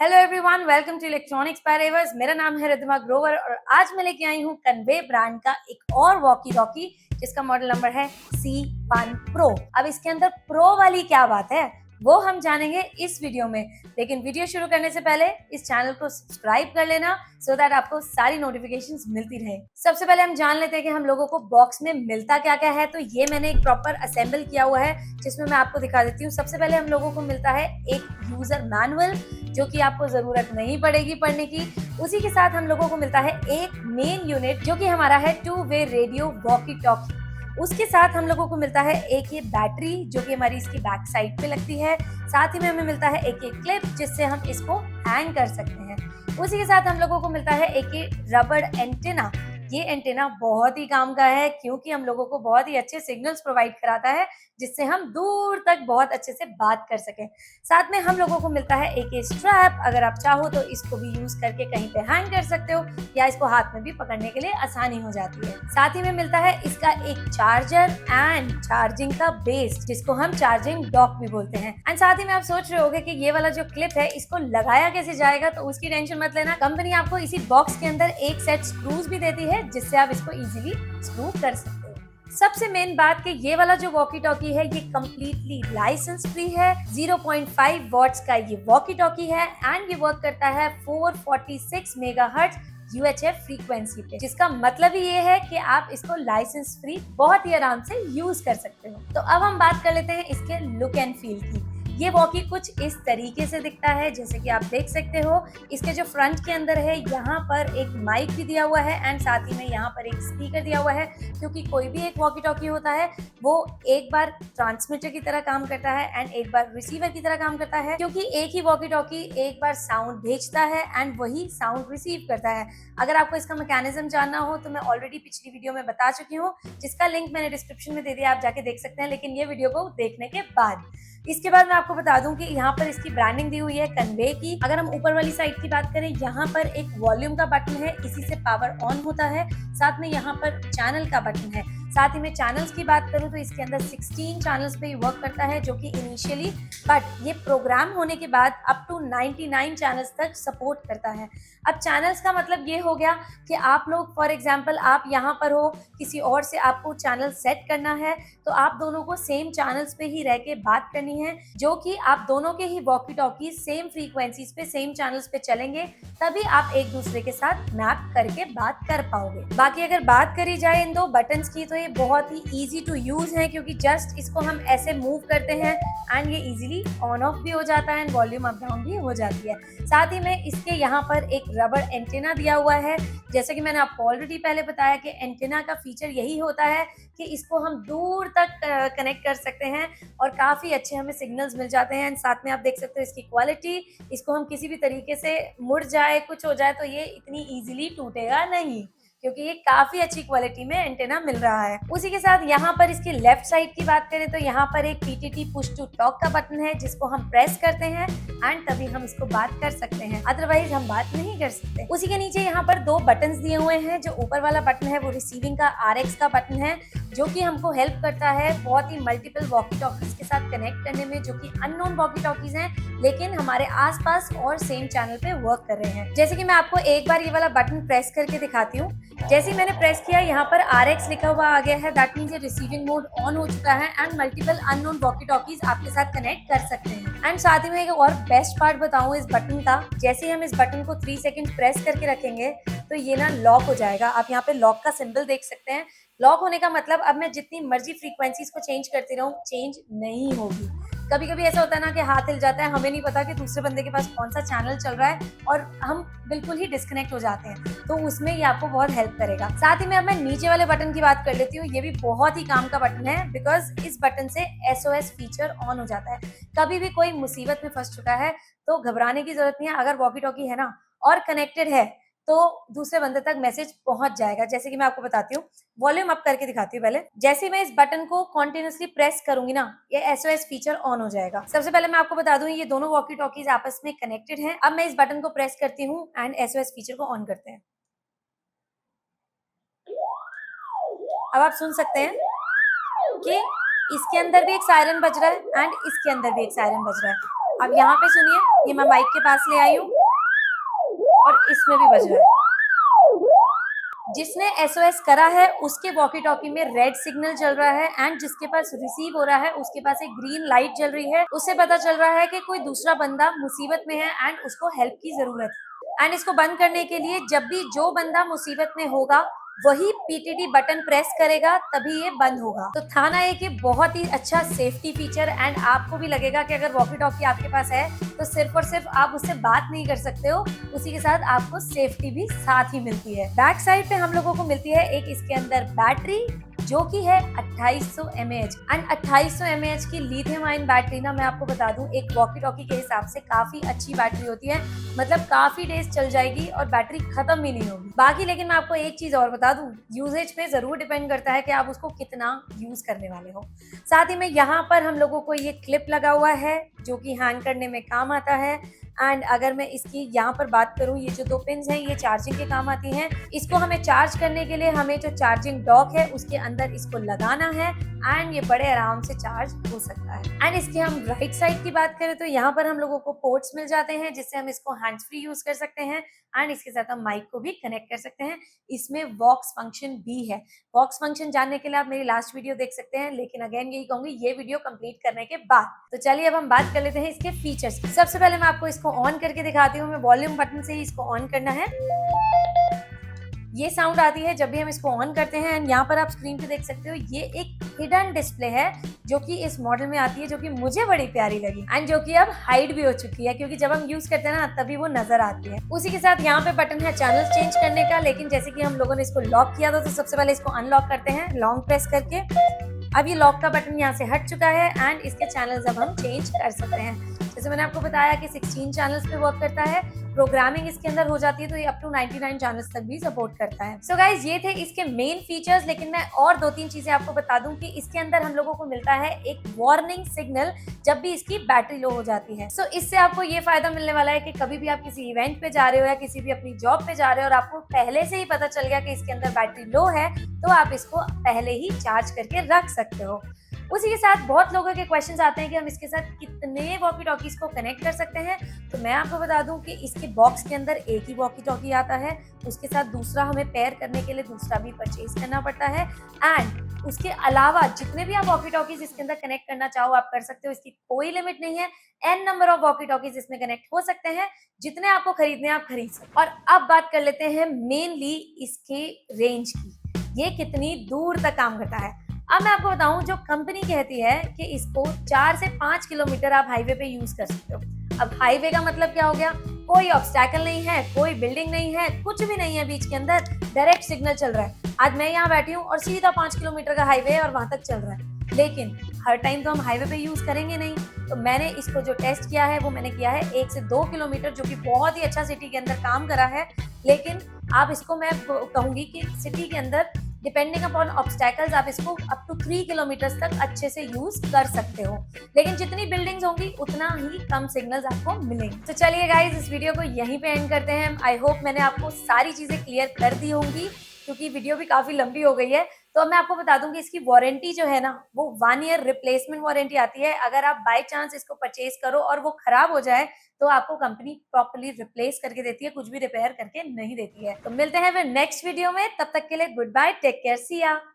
Hello everyone, welcome to electronics Paraverse. मेरा नाम है रिद्धिमा ग्रोवर और आज मैं लेके आई हूँ कन्वे ब्रांड का एक और वॉकी टॉकी जिसका मॉडल नंबर है C1 Pro। अब इसके अंदर प्रो वाली क्या बात है वो हम जानेंगे इस वीडियो में, लेकिन वीडियो शुरू करने से पहले इस चैनल को सब्सक्राइब कर लेना सो दैट आपको सारी नोटिफिकेशंस मिलती रहे। सबसे पहले हम जान लेते हैं कि हम लोगों को बॉक्स में मिलता क्या क्या है। तो ये मैंने एक प्रॉपर असेंबल किया हुआ है जिसमें मैं आपको दिखा देती हूँ। सबसे पहले हम लोगों को मिलता है एक यूजर मैनुअल जो कि आपको जरूरत नहीं पड़ेगी पढ़ने की। उसी के साथ हम लोगों को मिलता है एक मेन यूनिट जो कि हमारा है 2-वे रेडियो वॉकी टॉकी। उसके साथ हम लोगों को मिलता है एक ये बैटरी जो कि हमारी इसकी बैक साइड पे लगती है। साथ ही में हमें मिलता है एक ये क्लिप जिससे हम इसको हैंग कर सकते हैं। उसी के साथ हम लोगों को मिलता है एक ये रबड़ एंटेना। ये एंटेना बहुत ही काम का है क्योंकि हम लोगों को बहुत ही अच्छे सिग्नल्स प्रोवाइड कराता है जिससे हम दूर तक बहुत अच्छे से बात कर सकें। साथ में हम लोगों को मिलता है एक ये स्ट्रैप। अगर आप चाहो तो इसको भी यूज करके कहीं पे हैंग कर सकते हो या इसको हाथ में भी पकड़ने के लिए आसानी हो जाती है। साथ ही में मिलता है इसका एक चार्जर एंड चार्जिंग का बेस जिसको हम चार्जिंग डॉक भी बोलते हैं। एंड साथ ही में आप सोच रहे होगे कि ये वाला जो क्लिप है इसको लगाया कैसे जाएगा, तो उसकी टेंशन मत लेना। कंपनी आपको इसी बॉक्स के अंदर एक सेट स्क्रूज भी देती है जिससे आप इसको इजीली स्क्रू कर सकते हो। सबसे मेन बात कि ये वाला जो वॉकी टॉकी है ये कम्प्लीटली लाइसेंस फ्री है। 0.5 वॉट्स का ये वॉकी टॉकी है एंड ये वर्क करता है 446 मेगाहर्ट्ज UHF फ्रीक्वेंसी पे, जिसका मतलब ही ये है कि आप इसको लाइसेंस फ्री बहुत ही आराम से यूज कर सकते हो। तो अब हम बात कर लेते हैं इसके लुक एंड फील की। ये वॉकी कुछ इस तरीके से दिखता है जैसे कि आप देख सकते हो। इसके जो फ्रंट के अंदर है यहाँ पर एक माइक भी दिया हुआ है एंड साथ ही में यहाँ पर एक स्पीकर दिया हुआ है, क्योंकि कोई भी एक वॉकी टॉकी होता है वो एक बार ट्रांसमीटर की तरह काम करता है एंड एक बार रिसीवर की तरह काम करता है, क्योंकि एक ही वॉकी टॉकी एक बार साउंड भेजता है एंड वही साउंड रिसीव करता है। अगर आपको इसका मैकेनिज्म जानना हो तो मैं ऑलरेडी पिछली वीडियो में बता चुकी हूँ जिसका लिंक मैंने डिस्क्रिप्शन में दे दिया, आप जाके देख सकते हैं, लेकिन ये वीडियो को देखने के बाद। इसके बाद मैं आपको बता दूं कि यहाँ पर इसकी ब्रांडिंग दी हुई है कन्वे की। अगर हम ऊपर वाली साइड की बात करें, यहाँ पर एक वॉल्यूम का बटन है, इसी से पावर ऑन होता है। साथ में यहाँ पर चैनल का बटन है। साथ ही में चैनल्स की बात करूं तो इसके अंदर 16 चैनल्स पे वर्क करता है जो कि इनिशियली, बट ये प्रोग्राम होने के बाद अप टू 99 चैनल्स तक सपोर्ट करता है। अब चैनल्स का मतलब ये हो गया कि आप लोग फॉर एग्जांपल आप यहाँ पर हो, किसी और से आपको चैनल सेट करना है तो आप दोनों को सेम चैनल्स पे ही रह के बात करनी है, जो कि आप दोनों के ही वॉकी टॉकी सेम फ्रीक्वेंसीज पे सेम चैनल्स पे चलेंगे, तभी आप एक दूसरे के साथ मैप करके बात कर पाओगे। बाकी अगर बात करी जाए इन दो बटन्स की तो ये बहुत ही इजी टू यूज है, क्योंकि जस्ट इसको हम ऐसे मूव करते हैं एंड ये इजीली ऑन ऑफ भी हो जाता है एंड वॉल्यूम अप डाउन भी हो जाती है। साथ ही में इसके यहाँ पर एक रबड़ एंटेना दिया हुआ है। जैसे कि मैंने आपको ऑलरेडी पहले बताया कि एंटेना का फीचर यही होता है कि इसको हम दूर तक कनेक्ट कर सकते हैं और काफ़ी अच्छे हमें सिग्नल्स मिल जाते हैं। साथ में आप देख सकते हो इसकी क्वालिटी, इसको हम किसी भी तरीके से मुड़ जाए कुछ हो जाए तो ये इतनी ईजिली टूटेगा नहीं, क्योंकि ये काफी अच्छी क्वालिटी में एंटेना मिल रहा है। उसी के साथ यहाँ पर इसकी लेफ्ट साइड की बात करें तो यहाँ पर एक PTT पुश टू टॉक का बटन है जिसको हम प्रेस करते हैं एंड तभी हम इसको बात कर सकते हैं, अदरवाइज हम बात नहीं कर सकते। उसी के नीचे यहाँ पर दो बटन्स दिए हुए हैं। जो ऊपर वाला बटन है वो रिसीविंग का RX का बटन है जो कि हमको हेल्प करता है बहुत ही मल्टीपल वॉकी टॉकीज के साथ कनेक्ट करने में, जो कि अननोन वॉकी टॉकीज हैं लेकिन हमारे आसपास और सेम चैनल पे वर्क कर रहे हैं। जैसे कि मैं आपको एक बार ये वाला बटन प्रेस करके दिखाती हूँ। जैसे ही मैंने प्रेस किया यहाँ पर RX लिखा हुआ आ गया है, दैट मीन्स ये रिसीविंग मोड ऑन हो चुका है and multiple unknown walkie talkies आपके साथ कनेक्ट कर सकते हैं। एंड साथ ही में एक और बेस्ट पार्ट बताऊं इस बटन का, जैसे ही हम इस बटन को 3 सेकंड प्रेस करके रखेंगे तो ये ना लॉक हो जाएगा। आप यहाँ पे लॉक का सिंबल देख सकते हैं। लॉक होने का मतलब अब मैं जितनी मर्जी फ्रीक्वेंसीज को चेंज करती रहूं चेंज नहीं होगी। कभी कभी ऐसा होता है ना कि हाथ हिल जाता है, हमें नहीं पता कि दूसरे बंदे के पास कौन सा चैनल चल रहा है और हम बिल्कुल ही डिस्कनेक्ट हो जाते हैं, तो उसमें ये आपको बहुत हेल्प करेगा। साथ ही में अब मैं नीचे वाले बटन की बात कर लेती हूँ। ये भी बहुत ही काम का बटन है बिकॉज इस बटन से SOS फीचर ऑन हो जाता है। कभी भी कोई मुसीबत में फंस चुका है तो घबराने की जरूरत नहीं है। अगर वॉकी टॉकी है ना और कनेक्टेड है तो दूसरे बंदे तक मैसेज पहुंच जाएगा। जैसे कि मैं आपको बताती हूँ, वॉल्यूम अप करके दिखाती हूँ। पहले जैसे ही मैं इस बटन को कॉन्टिन्यूसली प्रेस करूंगी ना, ये SOS फीचर ऑन हो जाएगा। सबसे पहले मैं आपको बता दूं ये दोनों वॉकी टॉकीज आपस में कनेक्टेड हैं। अब मैं इस बटन को प्रेस करती हूँ एंड SOS फीचर को ऑन करते हैं। अब आप सुन सकते हैं कि इसके अंदर भी एक सायरन बज रहा है एंड इसके अंदर भी एक सायरन बज रहा है। अब यहाँ पे सुनिए, ये मैं माइक के पास ले आई हूँ और इसमें भी बज रहा है। जिसने एसओएस करा है उसके वॉकी टॉकी में रेड सिग्नल चल रहा है एंड जिसके पास रिसीव हो रहा है उसके पास एक ग्रीन लाइट जल रही है। उससे पता चल रहा है कि कोई दूसरा बंदा मुसीबत में है एंड उसको हेल्प की जरूरत है। एंड इसको बंद करने के लिए जब भी जो बंदा मुसीबत में होगा वही पीटीटी बटन प्रेस करेगा तभी ये बंद होगा। तो था ना एक ये बहुत ही अच्छा सेफ्टी फीचर एंड आपको भी लगेगा कि अगर वॉकी टॉकी आपके पास है तो सिर्फ और सिर्फ आप उससे बात नहीं कर सकते हो, उसी के साथ आपको सेफ्टी भी साथ ही मिलती है। बैक साइड पे हम लोगों को मिलती है एक इसके अंदर बैटरी जो कि है 2800 mAh एंड 2800 mAh की लिथियम आयन बैटरी ना मैं आपको बता दूं एक वॉकी टॉकी के हिसाब से काफी अच्छी बैटरी होती है, मतलब काफी डेज चल जाएगी और बैटरी खत्म भी नहीं होगी। बाकी लेकिन मैं आपको एक चीज और बता दूं, यूजेज पे जरूर डिपेंड करता है कि आप उसको कितना यूज करने वाले हो। साथ ही में यहाँ पर हम लोगों को ये क्लिप लगा हुआ है जो कि हैंग करने में काम आता है एंड अगर मैं इसकी यहाँ पर बात करूँ, ये जो 2 पिन्स हैं ये चार्जिंग के काम आती हैं। इसको हमें चार्ज करने के लिए हमें जो चार्जिंग डॉक है उसके अंदर इसको लगाना है एंड ये बड़े आराम से चार्ज हो सकता है। एंड इसके हम राइट साइड की बात करें तो यहाँ पर हम लोगों को पोर्ट्स मिल जाते हैं जिससे हम इसको हैंड्स फ्री यूज कर सकते हैं एंड इसके साथ हम माइक को भी कनेक्ट कर सकते हैं। इसमें वॉक्स फंक्शन भी है। वॉक्स फंक्शन जानने के लिए आप मेरी लास्ट वीडियो देख सकते हैं, लेकिन अगेन यही कहूंगी ये वीडियो कंप्लीट करने के बाद। तो चलिए अब हम बात कर लेते हैं इसके फीचर्स की। सबसे पहले मैं आपको इसको ऑन करके दिखाती हूँ। मैं वॉल्यूम बटन से ही इसको ऑन करना है। ये साउंड आती है जब भी हम इसको ऑन करते हैं एंड यहाँ पर आप स्क्रीन पे देख सकते हो ये एक हिडन डिस्प्ले है जो कि इस मॉडल में आती है, जो कि मुझे बड़ी प्यारी लगी एंड जो कि अब हाइड भी हो चुकी है क्योंकि जब हम यूज करते हैं ना तभी वो नजर आती है। उसी के साथ यहाँ पे बटन है चैनल चेंज करने का, लेकिन जैसे कि हम लोगों ने इसको लॉक किया था तो सबसे पहले इसको अनलॉक करते हैं लॉन्ग प्रेस करके। अब ये लॉक का बटन यहाँ से हट चुका है एंड इसके चैनल्स अब हम चेंज कर सकते हैं। जैसे मैंने आपको बताया कि 16 चैनल्स पे वर्क करता है, प्रोग्रामिंग इसके अंदर हो जाती है तो ये अप टू 99 चैनल्स तक भी सपोर्ट करता है। सो गाइज ये थे इसके मेन फीचर्स, लेकिन मैं और 2-3 चीजें आपको बता दूं कि इसके अंदर हम लोगों को मिलता है एक वार्निंग सिग्नल जब भी इसकी बैटरी लो हो जाती है। सो इससे आपको ये फायदा मिलने वाला है कि कभी भी आप किसी इवेंट पे जा रहे हो या किसी भी अपनी जॉब पे जा रहे हो और आपको पहले से ही पता चल गया कि इसके अंदर बैटरी लो है तो आप इसको पहले ही चार्ज करके रख सकते हो। उसी के साथ बहुत लोगों के क्वेश्चंस आते हैं कि हम इसके साथ कितने वॉकी टॉकीज को कनेक्ट कर सकते हैं। तो मैं आपको बता दूं कि इसके बॉक्स के अंदर एक ही वॉकी टॉकी आता है, उसके साथ दूसरा हमें पेयर करने के लिए दूसरा भी परचेज करना पड़ता है एंड उसके अलावा जितने भी आप वॉकी टॉकीज इसके अंदर कनेक्ट करना चाहो आप कर सकते हो। इसकी कोई लिमिट नहीं है, N number of walkie talkies इसमें कनेक्ट हो सकते हैं, जितने आपको खरीदने आप खरीद सकते। और अब बात कर लेते हैं मेनली इसके रेंज की, ये कितनी दूर तक काम करता है। अब मैं आपको बताऊं, जो कंपनी कहती है कि इसको 4 से 5 किलोमीटर आप हाईवे पे यूज कर सकते हो। अब हाईवे का मतलब क्या हो गया, कोई ऑब्स्टैकल नहीं है, कोई बिल्डिंग नहीं है, कुछ भी नहीं है बीच के अंदर, डायरेक्ट सिग्नल चल रहा है। आज मैं यहाँ बैठी हूँ और सीधा 5 किलोमीटर का हाईवे है और वहां तक चल रहा है, लेकिन हर टाइम तो हम हाईवे पे यूज करेंगे नहीं। तो मैंने इसको जो टेस्ट किया है वो मैंने किया है 1 से 2 किलोमीटर, जो कि बहुत ही अच्छा सिटी के अंदर काम करा है। लेकिन आप इसको मैं कहूंगी कि सिटी के अंदर डिपेंडिंग अपॉन ऑब्स्टैकल्स आप इसको अप टू 3 किलोमीटर तक अच्छे से यूज कर सकते हो, लेकिन जितनी बिल्डिंग्स होंगी उतना ही कम सिग्नल्स आपको मिलेंगे। तो चलिए गाइज इस वीडियो को यहीं पे एंड करते हैं। आई होप मैंने आपको सारी चीजें क्लियर कर दी होंगी क्योंकि वीडियो भी काफी लंबी हो गई है। तो अब मैं आपको बता दूं कि इसकी वारंटी जो है ना वो 1 ईयर रिप्लेसमेंट वारंटी आती है। अगर आप बाय चांस इसको परचेज करो और वो खराब हो जाए तो आपको कंपनी प्रॉपर्ली रिप्लेस करके देती है, कुछ भी रिपेयर करके नहीं देती है। तो मिलते हैं फिर नेक्स्ट वीडियो में, तब तक के लिए गुड बाय, टेक केयर, सी या।